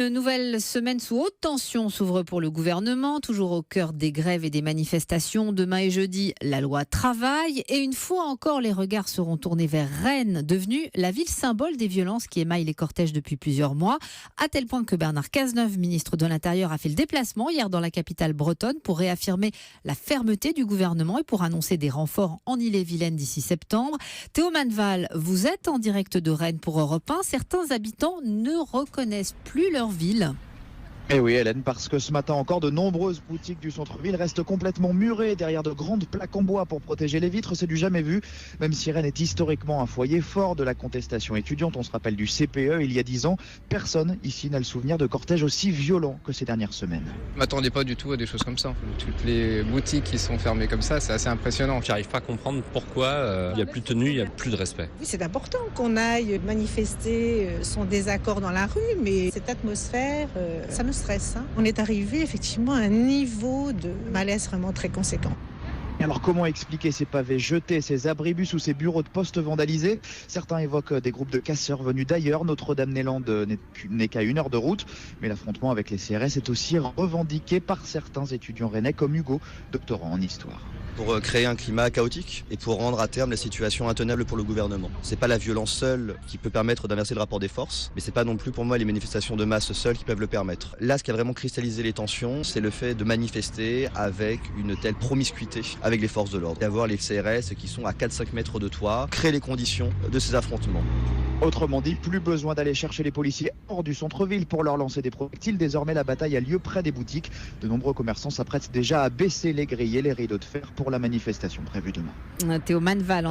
Une nouvelle semaine sous haute tension s'ouvre pour le gouvernement, toujours au cœur des grèves et des manifestations. Demain et jeudi, la loi travail. Et une fois encore, les regards seront tournés vers Rennes, devenue la ville symbole des violences qui émaillent les cortèges depuis plusieurs mois. À tel point que Bernard Cazeneuve, ministre de l'Intérieur, a fait le déplacement hier dans la capitale bretonne pour réaffirmer la fermeté du gouvernement et pour annoncer des renforts en Ille-et-Vilaine d'ici septembre. Théo Manval, vous êtes en direct de Rennes pour Europe 1. Certains habitants ne reconnaissent plus leur ville. Eh oui Hélène, parce que ce matin encore, de nombreuses boutiques du centre-ville restent complètement murées derrière de grandes plaques en bois pour protéger les vitres. C'est du jamais vu, même si Rennes est historiquement un foyer fort de la contestation étudiante. On se rappelle du CPE il y a 10 ans. Personne ici n'a le souvenir de cortèges aussi violents que ces dernières semaines. Je m'attendais pas du tout à des choses comme ça. Toutes les boutiques qui sont fermées comme ça, c'est assez impressionnant. J'arrive pas à comprendre pourquoi il n'y a plus de tenue, il n'y a plus de respect. Oui, c'est important qu'on aille manifester son désaccord dans la rue, mais cette atmosphère, ça nous stresse. On est arrivé effectivement à un niveau de malaise vraiment très conséquent. Alors comment expliquer ces pavés jetés, ces abribus ou ces bureaux de poste vandalisés? Certains évoquent des groupes de casseurs venus d'ailleurs. Notre-Dame-des-Landes n'est qu'à 1 heure de route. Mais l'affrontement avec les CRS est aussi revendiqué par certains étudiants rennais comme Hugo, doctorant en histoire. Pour créer un climat chaotique et pour rendre à terme la situation intenable pour le gouvernement. C'est pas la violence seule qui peut permettre d'inverser le rapport des forces, mais c'est pas non plus pour moi les manifestations de masse seules qui peuvent le permettre. Là, ce qui a vraiment cristallisé les tensions, c'est le fait de manifester avec une telle promiscuité avec les forces de l'ordre. D'avoir les CRS qui sont à 4-5 mètres de toi, créer les conditions de ces affrontements. Autrement dit, plus besoin d'aller chercher les policiers hors du centre-ville pour leur lancer des projectiles. Désormais, la bataille a lieu près des boutiques. De nombreux commerçants s'apprêtent déjà à baisser les grilles et les rideaux de fer pour la manifestation prévue demain. Théo Manval